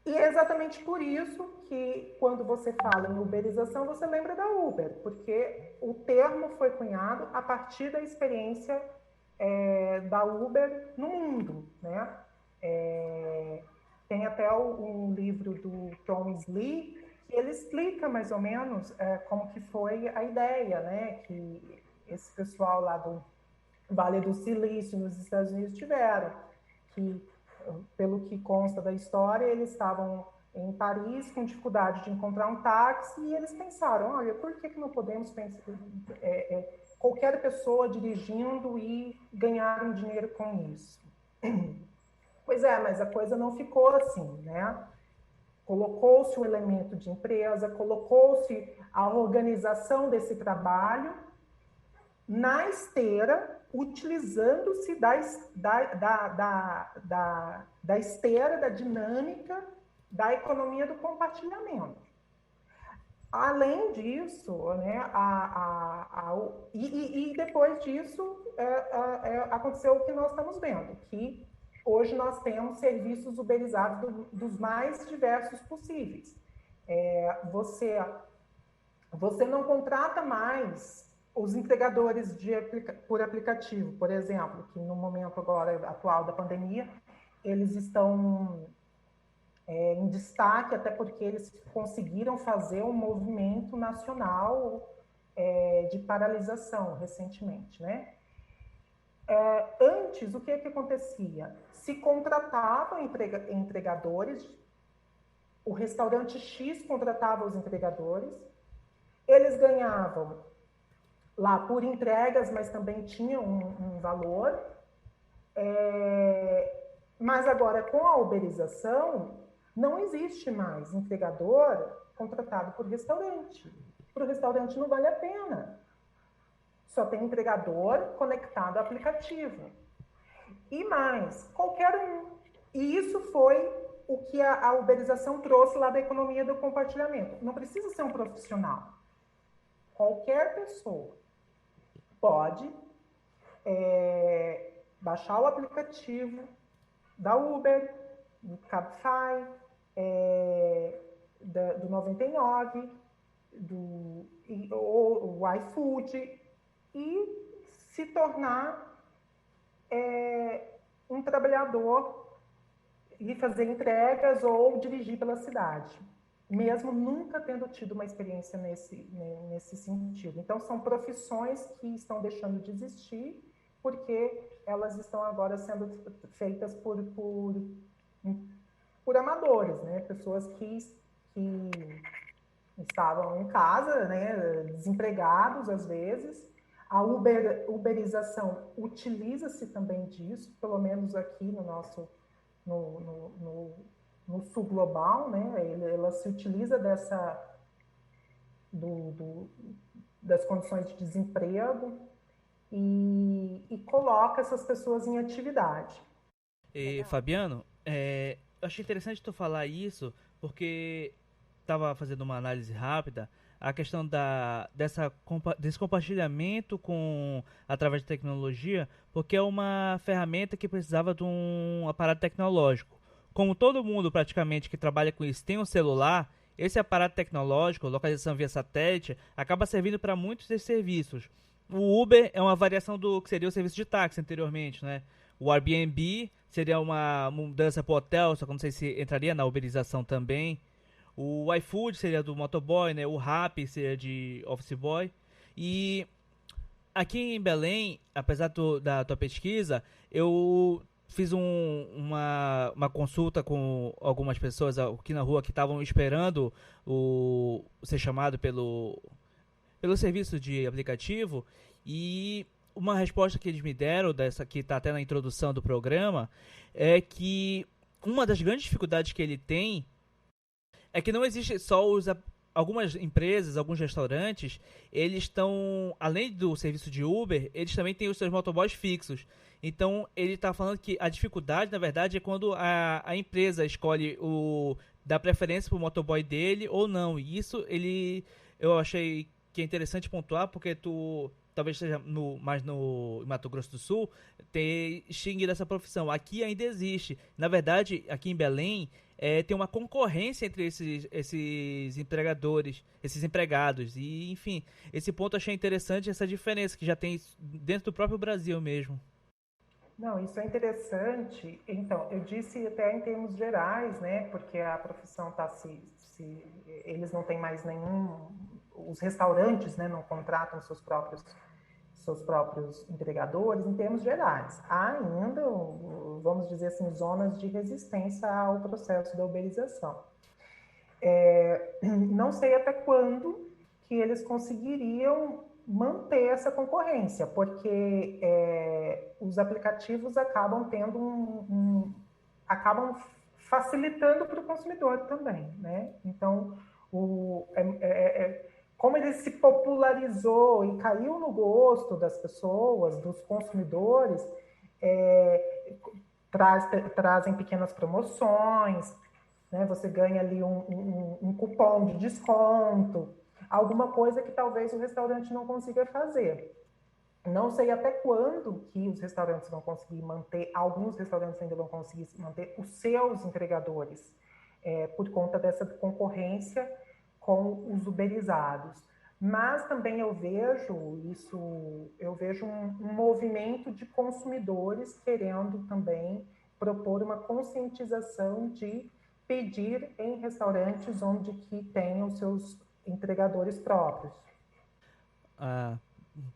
E é exatamente por isso que, quando você fala em uberização, você lembra da Uber, porque o termo foi cunhado a partir da experiência da Uber no mundo, né? Tem até um livro do Thomas Lee que ele explica mais ou menos como que foi a ideia, né? Que esse pessoal lá do Vale do Silício nos Estados Unidos tiveram, que pelo que consta da história, eles estavam em Paris com dificuldade de encontrar um táxi e eles pensaram, olha, por que não podemos pensar, qualquer pessoa dirigindo e ganhar um dinheiro com isso? Pois é, mas a coisa não ficou assim, né? Colocou-se o elemento de empresa, colocou-se a organização desse trabalho na esteira, utilizando-se da esteira, da dinâmica da economia do compartilhamento. Além disso, né, e depois disso aconteceu o que nós estamos vendo, que hoje nós temos serviços uberizados dos mais diversos possíveis. Você não contrata mais os entregadores por aplicativo, por exemplo, que no momento agora atual da pandemia, eles estão em destaque, até porque eles conseguiram fazer um movimento nacional de paralisação recentemente, né? Antes, o que acontecia? Se contratavam entregadores, o restaurante X contratava os entregadores, eles ganhavam lá por entregas, mas também tinha um valor. Mas agora, com a uberização, não existe mais entregador contratado por restaurante. Para o restaurante não vale a pena. Só tem entregador conectado ao aplicativo. E mais, qualquer um. E isso foi o que a uberização trouxe lá da economia do compartilhamento. Não precisa ser um profissional. Qualquer pessoa pode baixar o aplicativo da Uber, do Cabify, do 99, o iFood, e se tornar um trabalhador e fazer entregas ou dirigir pela cidade, mesmo nunca tendo tido uma experiência nesse sentido. Então, são profissões que estão deixando de existir porque elas estão agora sendo feitas por amadores, né? Pessoas que estavam em casa, né? Desempregados às vezes. A uberização utiliza-se também disso, pelo menos aqui no nosso no sul global, né? Ela se utiliza das condições de desemprego e coloca essas pessoas em atividade. E, Fabiano, eu achei interessante tu falar isso, porque estava fazendo uma análise rápida, a questão desse compartilhamento através de tecnologia, porque é uma ferramenta que precisava de um aparato tecnológico. Como todo mundo praticamente que trabalha com isso tem um celular, esse aparato tecnológico, localização via satélite, acaba servindo para muitos desses serviços. O Uber é uma variação do que seria o serviço de táxi anteriormente, né? O Airbnb seria uma mudança para o hotel, só que não sei se entraria na uberização também. O iFood seria do motoboy, né? O Rappi seria de office boy. E aqui em Belém, apesar da tua pesquisa, eu fiz uma consulta com algumas pessoas aqui na rua que estavam esperando ser chamado pelo serviço de aplicativo, e uma resposta que eles me deram, dessa que está até na introdução do programa, é que uma das grandes dificuldades que ele tem é que não existe só algumas empresas, alguns restaurantes, eles estão, além do serviço de Uber, eles também têm os seus motoboys fixos. Então, ele está falando que a dificuldade, na verdade, é quando a empresa escolhe dá preferência para o motoboy dele ou não. E isso eu achei que é interessante pontuar, porque tu talvez seja mais no Mato Grosso do Sul, ter extinguido essa profissão. Aqui ainda existe. Na verdade, aqui em Belém, tem uma concorrência entre esses empregadores, esses empregados. E, enfim, esse ponto eu achei interessante, essa diferença que já tem dentro do próprio Brasil mesmo. Não, isso é interessante. Então, eu disse até em termos gerais, né? Porque a profissão está eles não têm mais nenhum, os restaurantes, né, não contratam seus próprios entregadores em termos gerais. Há ainda, vamos dizer assim, zonas de resistência ao processo da uberização. Não sei até quando que eles conseguiriam manter essa concorrência, porque os aplicativos acabam tendo acabam facilitando para o consumidor também, né? Então, como ele se popularizou e caiu no gosto das pessoas, dos consumidores, trazem pequenas promoções, né? Você ganha ali um cupom de desconto, alguma coisa que talvez o restaurante não consiga fazer. Não sei até quando que os restaurantes vão conseguir manter, alguns restaurantes ainda vão conseguir manter os seus entregadores, por conta dessa concorrência com os uberizados. Mas também eu vejo um movimento de consumidores querendo também propor uma conscientização de pedir em restaurantes onde que tenham os seus entregadores próprios. Ah,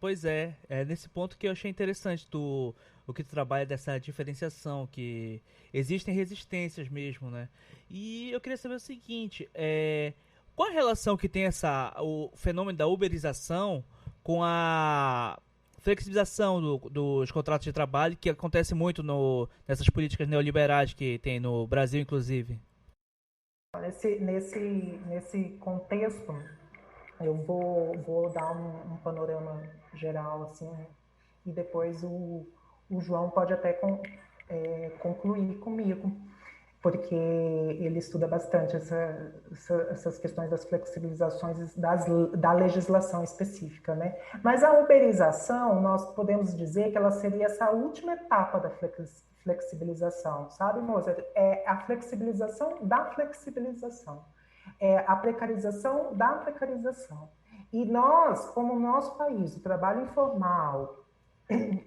pois é nesse ponto que eu achei interessante o que tu trabalha dessa diferenciação, que existem resistências mesmo, né? E eu queria saber o seguinte, qual a relação que tem o fenômeno da uberização com a flexibilização dos contratos de trabalho, que acontece muito nessas políticas neoliberais que tem no Brasil, inclusive? Nesse contexto, eu vou dar um panorama geral, assim, e depois o João pode até concluir comigo, porque ele estuda bastante essas questões das flexibilizações da legislação específica, né? Mas a uberização, nós podemos dizer que ela seria essa última etapa da flexibilização, sabe, Moza? É a flexibilização da flexibilização, é a precarização da precarização. E nós, como o nosso país, o trabalho informal,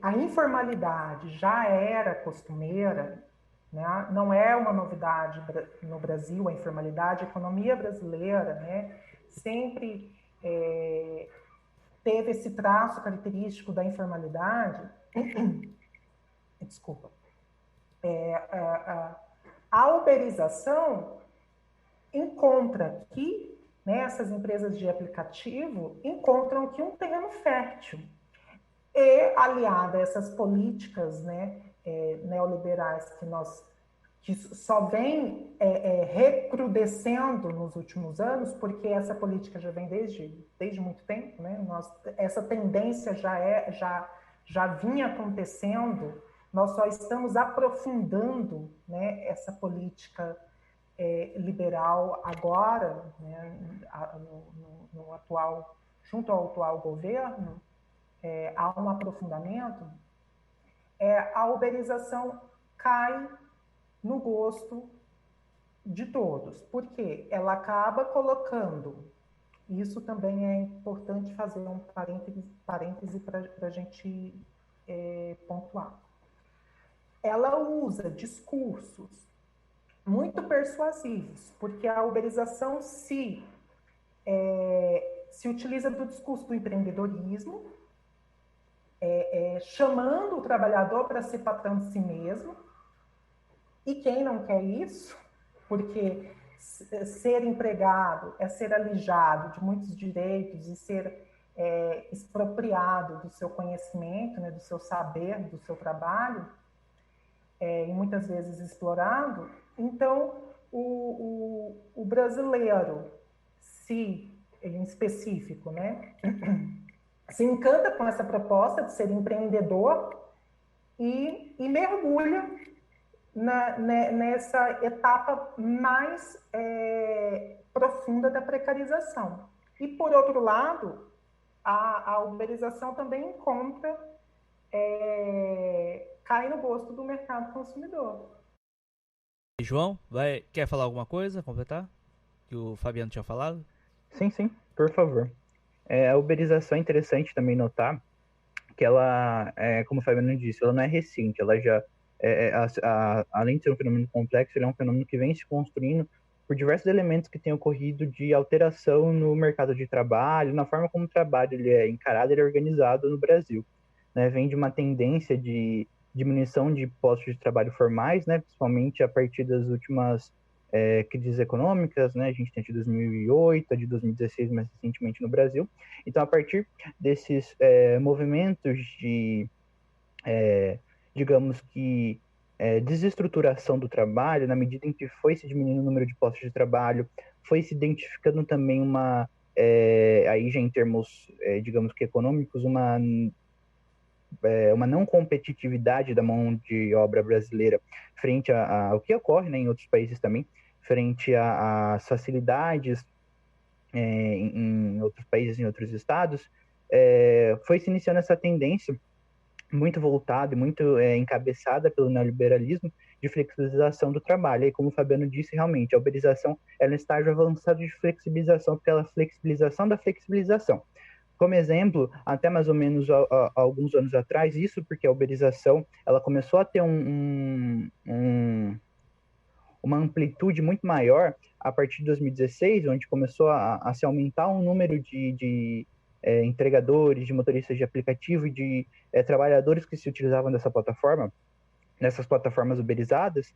a informalidade já era costumeira, né? Não é uma novidade no Brasil a informalidade, a economia brasileira, né, sempre teve esse traço característico da informalidade. Desculpa. A uberização encontra aqui, né, essas empresas de aplicativo encontram aqui um terreno fértil. E aliada a essas políticas, né, neoliberais que só vem recrudescendo nos últimos anos, porque essa política já vem desde muito tempo, né? Essa tendência já vinha acontecendo, nós só estamos aprofundando, né, essa política liberal agora, né, no atual, junto ao atual governo, há um aprofundamento, a uberização cai no gosto de todos, porque ela acaba colocando, isso também é importante fazer um parêntese para a gente pontuar. Ela usa discursos muito persuasivos, porque a uberização se utiliza do discurso do empreendedorismo, chamando o trabalhador para ser patrão de si mesmo. E quem não quer isso? Porque ser empregado é ser alijado de muitos direitos e ser expropriado do seu conhecimento, né, do seu saber, do seu trabalho, e muitas vezes explorado. Então, o brasileiro, em específico, né, se encanta com essa proposta de ser empreendedor e mergulha nessa etapa mais profunda da precarização. E, por outro lado, a uberização também cai no gosto do mercado consumidor. João, quer falar alguma coisa, completar? Que o Fabiano tinha falado? Sim, sim, por favor. A uberização é interessante também notar que ela, como o Fabiano disse, ela não é recente, ela já, além de ser um fenômeno complexo, ele é um fenômeno que vem se construindo por diversos elementos que têm ocorrido de alteração no mercado de trabalho, na forma como o trabalho ele é encarado, ele é organizado no Brasil. Né? Vem de uma tendência de diminuição de postos de trabalho formais, né? Principalmente a partir das últimas crises econômicas, né? A gente tem a de 2008, a de 2016 mais recentemente no Brasil. Então, a partir desses movimentos de, digamos que, desestruturação do trabalho, na medida em que foi se diminuindo o número de postos de trabalho, foi se identificando também aí já em termos, digamos que econômicos, uma não competitividade da mão de obra brasileira frente ao que ocorre, né, em outros países também, frente às facilidades em outros países, em outros estados, foi se iniciando essa tendência muito voltada e muito encabeçada pelo neoliberalismo de flexibilização do trabalho. E como o Fabiano disse, realmente, a uberização é um estágio avançado de flexibilização, porque ela é a flexibilização da flexibilização. Como exemplo, até mais ou menos alguns anos atrás, isso porque a uberização ela começou a ter uma amplitude muito maior a partir de 2016, onde começou a se aumentar o número de entregadores, de motoristas de aplicativo e de trabalhadores que se utilizavam dessa plataforma, nessas plataformas uberizadas,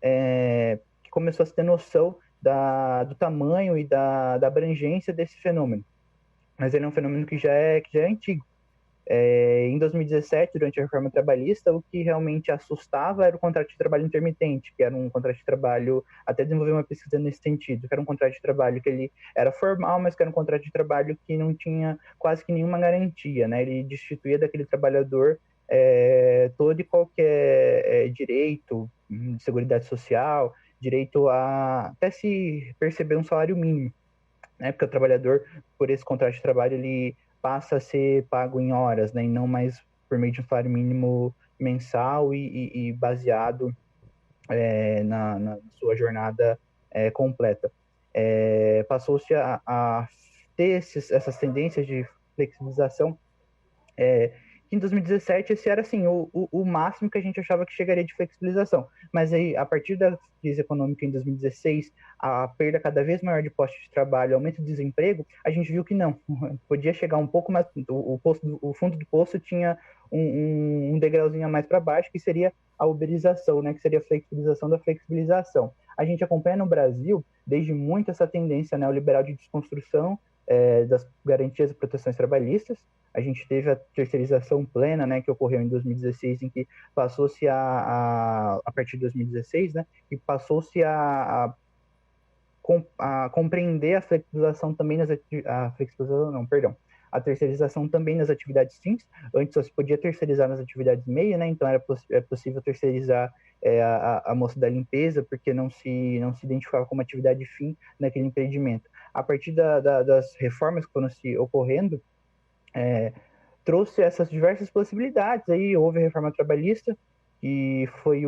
que começou a se ter noção do tamanho e da abrangência desse fenômeno. Mas ele é um fenômeno que já é antigo. Em 2017, durante a reforma trabalhista, o que realmente assustava era o contrato de trabalho intermitente, que era um contrato de trabalho, até desenvolver uma pesquisa nesse sentido, que era um contrato de trabalho que ele era formal, mas que era um contrato de trabalho que não tinha quase que nenhuma garantia, né? Ele destituía daquele trabalhador todo e qualquer direito de seguridade social, direito a até se perceber um salário mínimo, né? Porque o trabalhador, por esse contrato de trabalho, ele passa a ser pago em horas, né? E não mais por meio de um salário mínimo mensal e baseado na sua jornada completa. Passou-se a ter essas tendências de flexibilização em 2017 esse era assim o máximo que a gente achava que chegaria de flexibilização, mas aí a partir da crise econômica em 2016, a perda cada vez maior de postos de trabalho, aumento do desemprego, a gente viu que não, podia chegar um pouco mais, o fundo do poço tinha um degrauzinho a mais para baixo, que seria a uberização, né, que seria a flexibilização da flexibilização. A gente acompanha no Brasil desde muito essa tendência neoliberal de desconstrução das garantias e proteções trabalhistas. A gente teve a terceirização plena, né, que ocorreu em 2016, em que passou-se a partir de 2016, né, que passou-se a compreender a flexibilização também a terceirização também nas atividades fins. Antes só se podia terceirizar nas atividades meia, né, então era possível terceirizar a moça da limpeza, porque não se identificava como atividade fim naquele empreendimento. A partir das reformas que foram se ocorrendo, trouxe essas diversas possibilidades. Aí houve a reforma trabalhista, que foi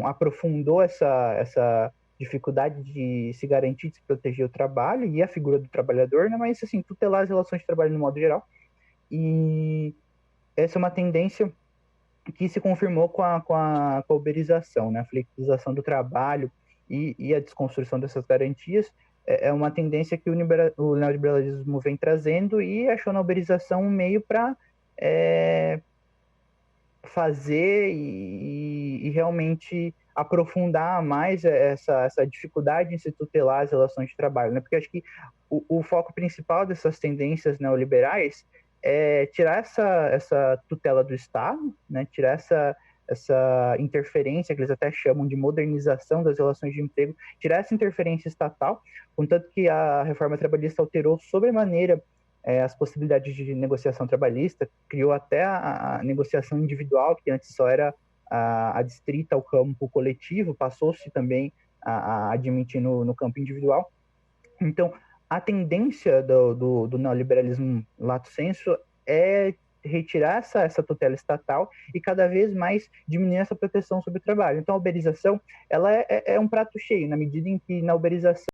aprofundou essa dificuldade de se garantir, de se proteger o trabalho e a figura do trabalhador, né? Mas assim, tutelar as relações de trabalho no modo geral. E essa é uma tendência que se confirmou com a uberização, né? A flexibilização do trabalho e a desconstrução dessas garantias é uma tendência que o neoliberalismo vem trazendo e achou na uberização um meio para fazer e realmente aprofundar mais essa dificuldade em se tutelar as relações de trabalho, né? Porque acho que o foco principal dessas tendências neoliberais é tirar essa tutela do Estado, né? Tirar essa interferência, que eles até chamam de modernização das relações de emprego, tirar essa interferência estatal, contanto que a reforma trabalhista alterou sobremaneira as possibilidades de negociação trabalhista, criou até a negociação individual, que antes só era adstrita ao campo coletivo, passou-se também a admitir no campo individual. Então, a tendência do neoliberalismo lato sensu é retirar essa tutela estatal e cada vez mais diminuir essa proteção sobre o trabalho. Então, a uberização ela é um prato cheio, na medida em que na uberização